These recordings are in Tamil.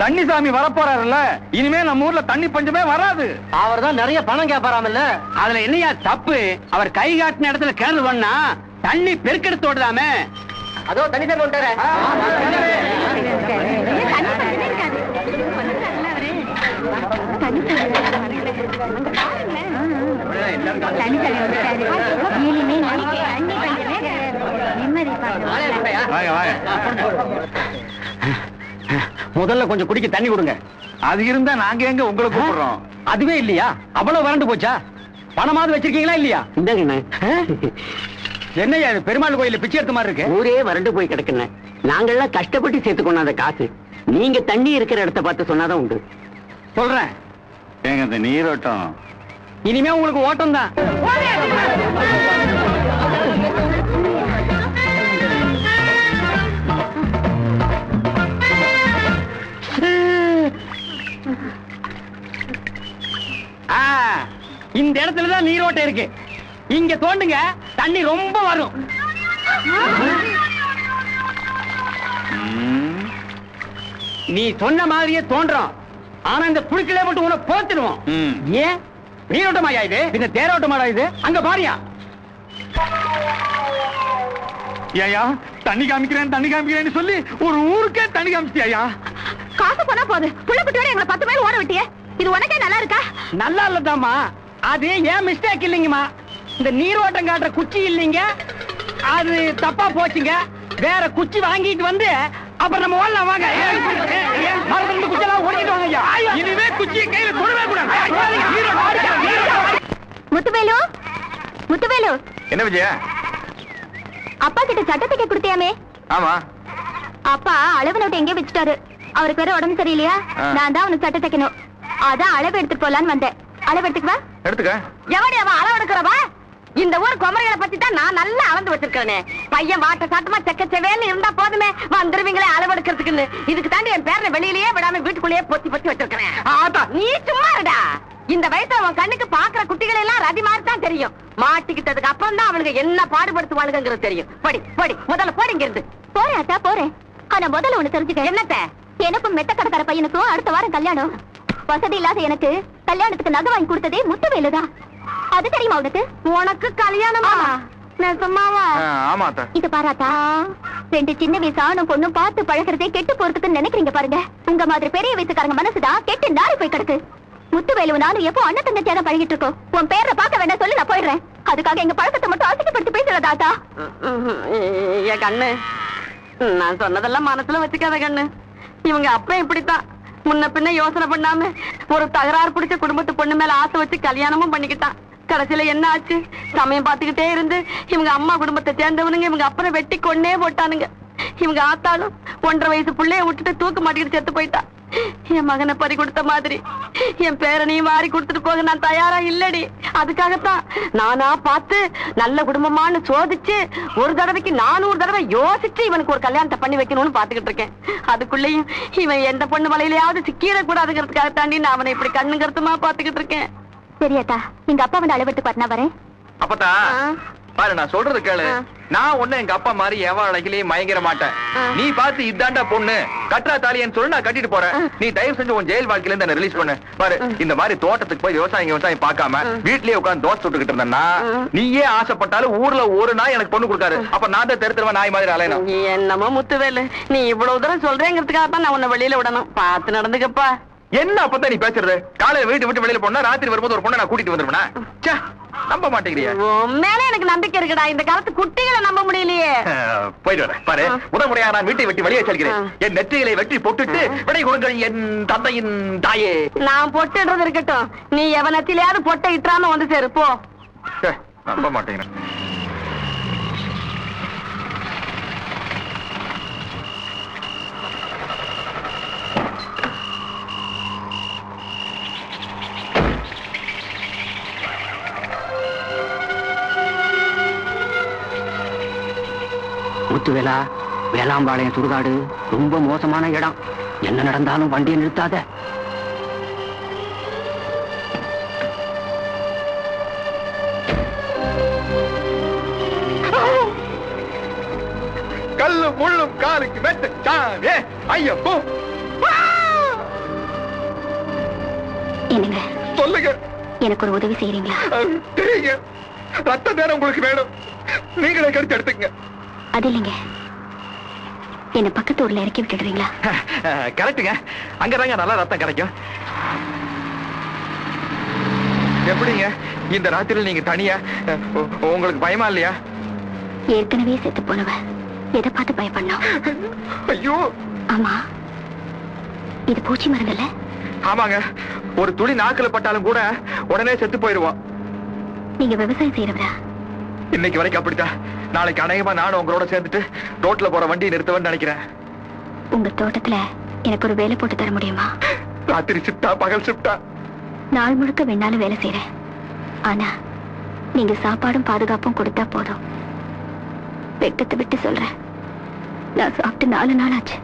தண்ணிசாமி வரப்போறாருல்ல, இனிமே நம்ம ஊர்ல தண்ணி பஞ்சமே வராது. அவர் தான் நிறைய பணம் கேட்பாராமல்ல. அதுல என்னையா தப்பு? அவர் கை காட்டின இடத்துல கிணறு பண்ணா தண்ணி பெருக்கெடுத்து ஓடுதாமே. அதோ தண்ணிசாமி வந்துட்டாரே. முதல்ல கொஞ்சம் குடிக்க தண்ணி கொடுங்க. அது இருந்தா நாங்க எங்க உங்களை கூப்பிடுறோம்? அதுவே இல்லையா? அவ்வளவு வறண்டு போச்சா? பணமாவது வச்சிருக்கீங்களா இல்லையா? இந்தங்கண்ணே. என்னையா இது பெருமாள் கோயில பிச்சை எடுத்த மாதிரி இருக்கு? ஊரே வறண்டு போய் கிடக்குண்ணே. நாங்கெல்லாம் கஷ்டப்பட்டு சேர்த்து கொண்டாந்த காசு நீங்க தண்ணி இருக்கிற இடத்த பார்த்து சொன்னாதான் உண்டு. சொல்றேன். ஏங்க இந்த நீரோட்டம் இனிமே உங்களுக்கு ஓட்டம் தான். இந்த இடத்துலதான் நீரோட்டம் இருக்கு. இங்க தோண்டுங்க, தண்ணி ரொம்ப வரும். நீ சொன்ன மாதிரியே தோன்றோம். ஆனா இந்த புழுக்களே மட்டும் உன போத்துடுவோம். ஏன் நீரோட்டமாயா இது? இந்த தேரோட்டமாடா இது? அங்க பாரியா. ஏயா தண்ணி காமிக்கிறேன்னு சொல்லி ஒரு ஊருக்கே தண்ணி காமிச்சியா? காசு போனா போது. புள்ள குட்டியோட எங்களை 10 மைல் ஓட விட்டியே. இது உனக்கே நல்லா இருக்கா? நல்லா இல்லதாமா. அது ஏன் மிஸ்டேக் இல்லைங்கம்மா. இந்த நீரோட்டம் காட்டுற குச்சி இல்லைங்க, அது தப்பா போச்சுங்க. வேற குச்சி வாங்கிட்டு வந்து அப்புறம் நம்ம ஓடலாம் வாங்க. குச்சியெல்லாம் ஓடிட்டு வாங்க. இனிமே குச்சியை கையில தொடவே கூடாது. முத்துவேலு, முத்துவேலு. என்ன விஜயா? அப்பா கிட்ட சட்டத்துக்கு கொடுத்தியாமே? ஆமா. அப்பா அளவு நோட்டு எங்கே வச்சுட்டாரு. அவருக்கு வேற உடம்பு சரியில்லையா? நான் தான் அவனுக்கு சட்டை தைக்கணும். அதான் அளவு எடுத்துட்டு போலான்னு வந்தேன். அளவு எடுத்துக்குவா? எடுத்துக்க. எவடி அவன் அளவு எடுக்கிறவா? இந்த ஊர் குமரிகளை பத்தி தான் நான் நல்லா அளந்து வச்சிருக்கேனே. பையன் வாட்ட சாட்டமா செக்கச்சவேன்னு இருந்தா போதுமே, வந்துருவீங்களே அளவு எடுக்கிறதுக்குன்னு. இதுக்கு தாண்டி என் பேரனை வெளியிலேயே விடாம வீட்டுக்குள்ளேயே பொத்தி பொத்தி வச்சிருக்கேன். நீ சும்மா இருடா. இந்த வயசுல உன் கண்ணுக்கு பாக்குற குட்டிகள் எல்லாம் ரதி மாதிரி தான் தெரியும். மாட்டிக்கிட்டதுக்கு அப்புறம் தான் அவனுக்கு என்ன பாடுபடுத்துவானுங்கிறது தெரியும். படி படி, முதல்ல போடி இங்க இருந்து. போறேன் அத்தா போறேன். ஆனா முதல்ல ஒண்ணு தெரிஞ்சுக்க. என்னத்த? எனக்கும் மெத்த கடைக்கார பையனுக்கும் அடுத்த வாரம் கல்யாணம். வசதி இல்லாத எனக்கு கல்யாணத்துக்கு நகை வாங்கி கொடுத்ததே முத்துவேலுதான். அது தெரியுமா உனக்கு? உனக்கு கல்யாணமா? நெசமாவா? ஆமா. இது பாராட்டா. 2 சின்ன வயசு ஆணும் பொண்ணும் பார்த்து பழகிறதே கெட்டு போறதுக்குன்னு நினைக்கிறீங்க பாருங்க. உங்க மாதிரி பெரிய வயசுக்காரங்க மனசுதான் கெட்டு நாரி போய் கிடக்கு. முத்துவேலு நானும் எப்போ அண்ணன் தங்கச்சியா தான் பழகிட்டு இருக்கோம். உன் பேரை பார்க்க வேண்டாம் சொல்லி நான் போயிடுறேன். அதுக்காக எங்க பழக்கத்தை மட்டும் அசிங்கப்படுத்தி பேசுறதாத்தா? என் கண்ணு, நான் சொன்னதெல்லாம் மனசுல வச்சுக்காத கண்ணு. இவங்க அப்ப இப்படித்தான் முன்ன பின்ன யோசனை பண்ணாம ஒரு தகராறு பிடிச்ச குடும்பத்து பொண்ணு மேல ஆசை வச்சு கல்யாணமும் பண்ணிக்கிட்டான். கடைசியில என்ன ஆச்சு? சமயம் பார்த்துக்கிட்டே இருந்து இவங்க அம்மா குடும்பத்தை சேர்ந்தவனுங்க இவங்க அப்புறம் வெட்டி கொன்னே போட்டானுங்க. இவங்க ஆத்தாலும் 1.5 வயசு பிள்ளைய விட்டுட்டு தூக்கு மாட்டிக்கிட்டு செத்து போயிட்டா. என் மகனை பறி கொடுத்த மாதிரி என் பேரனையும் வாரி கொடுத்துட்டு போக நான் தயாரா இல்லடி. அதுக்காகத்தான் நானா பார்த்து நல்ல குடும்பமானு சோதிச்சு ஒரு தடவைக்கு 400 தடவை யோசிச்சு இவனுக்கு ஒரு கல்யாணத்தை பண்ணி வைக்கணும்னு பாத்துக்கிட்டு இருக்கேன். அதுக்குள்ளேயும் இவன் எந்த பொண்ணு வலையிலயாவது சிக்கிட கூடாதுங்கிறதுக்காக தாண்டி நான் அவனை இப்படி கண்ணு கருத்துமா பாத்துக்கிட்டு இருக்கேன். சரியாத்தா, எங்க அப்பா வந்து அளவெடுத்து பண்ணா வரேன். அப்பதா பாரு, நான் சொல்றது கேளு. நான் ஒண்ணு எங்க அப்பா மாதிரி எவன் அழகிலையும் மயங்கிற மாட்டேன். நீ பார்த்து இதாண்டா பொண்ணு கட்டுறா தாலியன்னு சொல்லி நான் கட்டிட்டு போறேன். நீ தயவு செஞ்சு உன் ஜெயில் வாழ்க்கையில இருந்து ரிலீஸ் பண்ணு. பாரு, இந்த மாதிரி தோட்டத்துக்கு போய் விவசாயம் பார்க்காம வீட்லயே உட்காந்து தோசை சுட்டுக்கிட்டு இருந்தேன்னா நீயே ஆசைப்பட்டாலும் ஊர்ல ஒரு நாய் எனக்கு பொண்ணு கொடுக்காரு. அப்ப நான் தான் தெருத்துருவா நாய் மாதிரி அலையணும். என்னமோ முத்துவேலு, நீ இவ்வளவு தூரம் சொல்றேங்கிறதுக்காக தான் நான் உன்னை வெளியில விடணும். பார்த்து நடந்துக்கப்பா. என்ன அப்பதான் நீ பேசுறது? காலையில வீட்டு விட்டு வெளியில போனா ராத்திரி வரும்போது ஒரு பொண்ணை நான் கூட்டிட்டு வந்துருவேனா? நம்ப மாட்டேங்கிறியா? மேல எனக்கு நம்பிக்கை இருக்குடா. இந்த காலத்து குட்டிகளை நம்ப முடியலையே. போயிட்டு வரேன். பாரு, முதன்முறையா நான் வீட்டை வெட்டி வெளியே செல்கிறேன். என் நெற்றிகளை வெட்டி பொட்டுட்டு விடை கொடுங்கள் என் தந்தையின் தாயே. நான் பொட்டுன்றது இருக்கட்டும், நீ எவனத்திலேயாவது பொட்டை இட்டாம வந்து சேரு போ. நம்ப மாட்டேங்கிறேன். முத்துவேலா, வேளாம்பாளையம் சுடுகாடு ரொம்ப மோசமான இடம். என்ன நடந்தாலும் வண்டியை நிறுத்தாத. கல்லும் முள்ளும் காலுக்கு மெத்த சாவே ஐயப்போ. என்னங்க சொல்லுங்க. எனக்கு ஒரு உதவி செய்யறீங்களா? தெரியுங்க, ரத்தம் தானே உங்களுக்கு வேணும், நீங்களே கடிச்சு எடுத்துங்க. அது இல்லைங்க, என்ன பக்கத்து ஊர்ல இறக்கி விட்டுடுறீங்களா? கரெக்டுங்க, அங்கதாங்க நல்லா ரத்தம் கிடைக்கும். எப்படிங்க இந்த ராத்திரியில் நீங்க தனியா? உங்களுக்கு பயமா இல்லையா? ஏற்கனவே செத்து போனவ எதை பார்த்து பயப்படணும்? ஐயோ. ஆமா, இது பூச்சி மருந்துல? ஆமாங்க, ஒரு துளி நாக்குல பட்டாலும் கூட உடனே செத்து போயிருவோம். நீங்க விவசாயம் செய்யறவரா? இன்னைக்கு வரைக்கும் அப்படித்தான். நாளைக்கு அநேகமா நானும் உங்களோட சேர்ந்துட்டு ரோட்ல போற வண்டியை நிறுத்துவேன்னு நினைக்கிறேன். உங்க தோட்டத்துல எனக்கு ஒரு வேலை போட்டு தர முடியுமா? ராத்திரி ஷிப்டா பகல் ஷிப்டா? நாள் முழுக்க வேணாலும் வேலை செய்யறேன். ஆனா நீங்க சாப்பாடும் பாதுகாப்பும் கொடுத்தா போதும். வெக்கத்தை விட்டு சொல்றேன், நான் சாப்பிட்டு 4 நாள் ஆச்சு.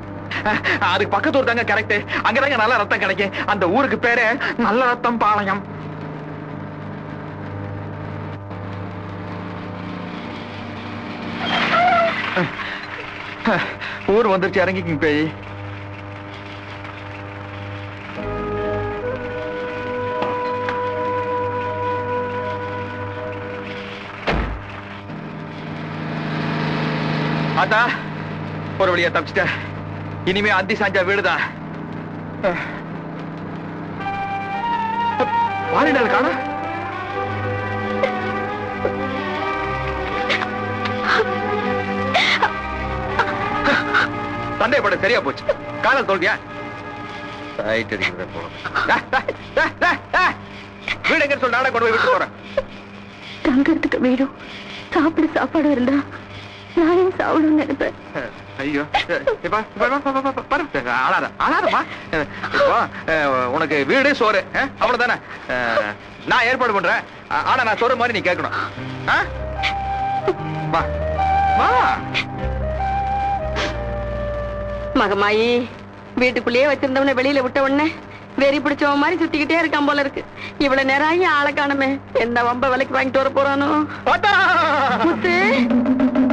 அதுக்கு பக்கத்து ஊர் தாங்க கரெக்ட். அங்கதாங்க நல்ல ரத்தம் கிடைக்கும். அந்த ஊருக்கு பேரு நல்ல ரத்தம் பாளையம். ஊர் வந்துருச்சு, இறங்கிக்குங்க பேய். ஆத்தா, ஒரு வழியா தப்பிச்சிட்ட. இனிமே அந்தி சாஞ்சா வீடுதான். வாரினால் காண சந்தேகப்பட சரியா போச்சு. காலம் தோல்வியா? வீடு எங்க சொல்ல, நாடா கொண்டு போய் விட்டு போறேன். தங்கறதுக்கு வீடும் சாப்பிட சாப்பாடு இருந்தா நானும் சாப்பிடும் நினைப்பேன். ஐயோ, அழாதமா. உனக்கு வீடு சோறு அவ்வளவுதானே? நான் ஏற்பாடு பண்றேன். ஆனா நான் சொல்ற மாதிரி நீ கேட்கணும். வா வா. மகமாயி, வீட்டுக்குள்ளேயே வச்சிருந்தவன வெளியில விட்ட உடனே வெறி பிடிச்சவன் மாதிரி சுத்திக்கிட்டே இருக்கான் போல இருக்கு. இவ்வளவு நேரம் ஆகி ஆளை காணுமே. எந்த வம்ப விலைக்கு வாங்கிட்டு வர போறானோ? முத்து,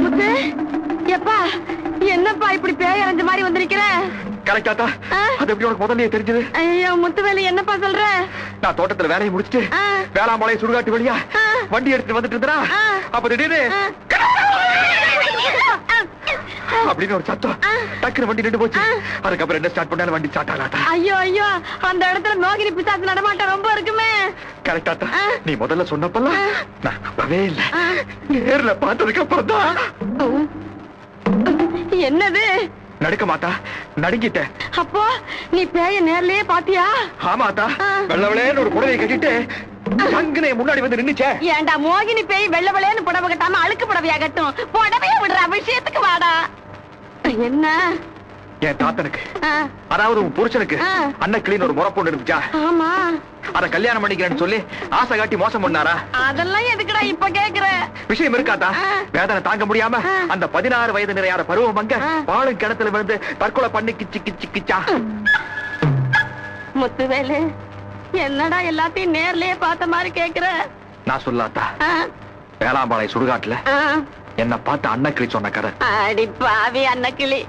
முத்து, எப்பா என்னப்பா இப்படி பேய் அரைஞ்ச மாதிரி வந்திருக்கிற? கரெக்டாத்தா, அது எப்படி உனக்கு முதல்லயே தெரிஞ்சது? ஐயோ முத்துவேலு, என்னப்பா சொல்ற? நான் தோட்டத்துல வேலையை முடிச்சுட்டு வேளாமலை சுடுகாட்டு வழியா வண்டி எடுத்துட்டு வந்துட்டு இருந்தா, அப்ப திடீர்னு அப்படின்னு ஒரு சத்தம். டக்குனு வண்டி நின்று போச்சு. அதுக்கப்புறம் என்ன ஸ்டார்ட் பண்ணாலும் வண்டி ஸ்டார்ட் ஆகலாட்டா. ஐயோ ஐயோ, அந்த இடத்துல மோகினி பிசாசு நடமாட்டம் ரொம்ப இருக்குமே. கரெக்டாத்தா, நீ முதல்ல சொன்னப்பெல்லாம் நான் நம்பவே இல்லை. நேர்ல பார்த்ததுக்கு அப்புறம் தான். என்னது? நடுக்க மாட்டா, நடுங்கிட்டேன். அப்போ நீ பேய நேர்லயே பாத்தியா? ஆமாத்தா, வெள்ளவளேன்னு ஒரு புடவையை கட்டிட்டு சங்குனே முன்னாடி வந்து நின்னுச்சே. ஏண்டா மோகினி பேய் வெள்ள வெள்ளைன்னு புடவை கட்டாம அழுக்கு புடவையா கட்டும்? புடவைய விடுற, விஷயத்துக்கு வாடா. என்ன? என் தாத்தனுக்கு, அதாவது உன் புருஷனுக்கு அன்னக்கிளின்னு ஒரு முறை பொண்ணு இருந்துச்சா? ஆமா. அத கல்யாணம் பண்ணிக்கிறேன்னு சொல்லி ஆசை காட்டி மோசம் பண்ணாரா? அதெல்லாம் எதுக்குடா இப்ப கேக்குற? விஷயம் இருக்காதா? வேதனை தாங்க முடியாம அந்த 16 வயது நிறையாத பருவம் அங்க பாலும் கிணத்துல விழுந்து தற்கொலை பண்ணி கிச்சு கிச்சு கிச்சா. முத்துவேலு, என்னடா எல்லாத்தையும் நேர்லயே பார்த்த மாதிரி கேக்குற? நான் சொல்லாத்தா, வேளாம்பாளை சுடுகாட்டுல என்ன பார்த்து அன்னக்கிளி சொன்ன கதை. அடி பாவி அன்னக்கிளி,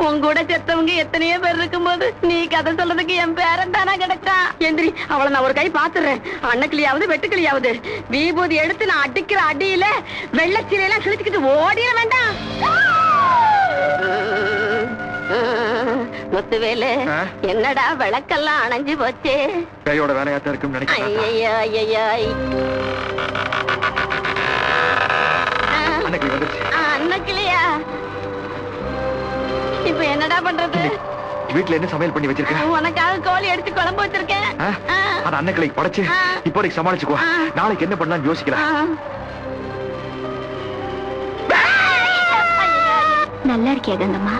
உன் கூட செத்தவங்க எத்தனையோ பேர் இருக்கும்போது நீ கதை சொல்றதுக்கு என் பேரன் தானா கிடைச்சான்? எந்திரி, அவளை நான் ஒரு கை பாத்துறேன். அன்னக்கிளியாவது வெட்டுக்கிளியாவது விபூதி எடுத்து நான் அடிக்கிற அடியில வெள்ளச்சிலையெல்லாம் கிழிச்சுக்கிட்டு ஓடிட வேண்டாம். முத்துவேலு, என்னடா விளக்கெல்லாம் அணைஞ்சு போச்சு? கையோட வேலையாத்தான் இருக்குன்னு நினைக்கிறேன். ஐயா ஐயா, அன்னக்கிளியா? இப்ப என்னடா பண்றது? வீட்டுல என்ன சமையல் பண்ணி வச்சிருக்கேன்? உனக்காக கோழி எடுத்து குழம்பு வச்சிருக்கேன். அது அன்னக்கிளிக்கு படைச்சு இப்போதைக்கு சமாளிச்சுக்கோ. நாளைக்கு என்ன பண்ணலாம்னு யோசிக்கலாம். நல்லா இருக்கியா கங்கம்மா?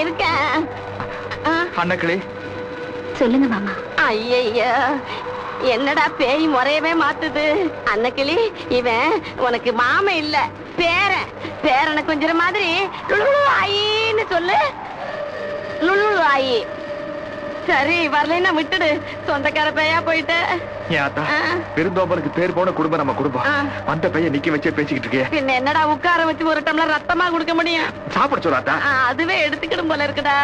இருக்கேன். அன்னக்கிளி, சொல்லுங்க மாமா. ஐயா, என்னடா பேய் முறையவே மாத்துது? அன்னக்கிளி, இவன் உனக்கு மாமா இல்ல, பேரன். பேரனை கொஞ்சம் மாதிரி லுளு ஆயின்னு சொல்லு. லுளு ஆயி. சரி, வரலைன்னா விட்டுடு. சொந்தக்கார பேயா போயிட்ட. பெருந்தோம்பலுக்கு பேர் போன குடும்பம் நம்ம குடும்பம். அந்த பையன் நிக்க வச்சே பேசிக்கிட்டு இருக்கே. பின்ன என்னடா உட்கார வச்சு ஒரு டம்ளர் ரத்தமா கொடுக்க முடியும்? சாப்பிட சொல்லாத்தா. அதுவே எடுத்துக்கிடும் போல இருக்குடா.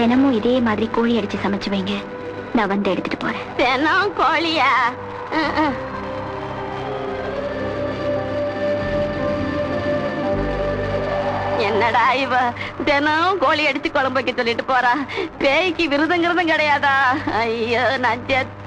தினமும் இதே மாதிரி கோழி அடிச்சு சமைச்சு வைங்க, நான் வந்து எடுத்துட்டு போறேன். தினம் கோழியா? என்னடா இவ தினம் கோழி அடிச்சு குழம்பு வைக்க சொல்லிட்டு போறா. பேய்க்கு விருதங்கிறதும் கிடையாதா? ஐயோ நான் செத்த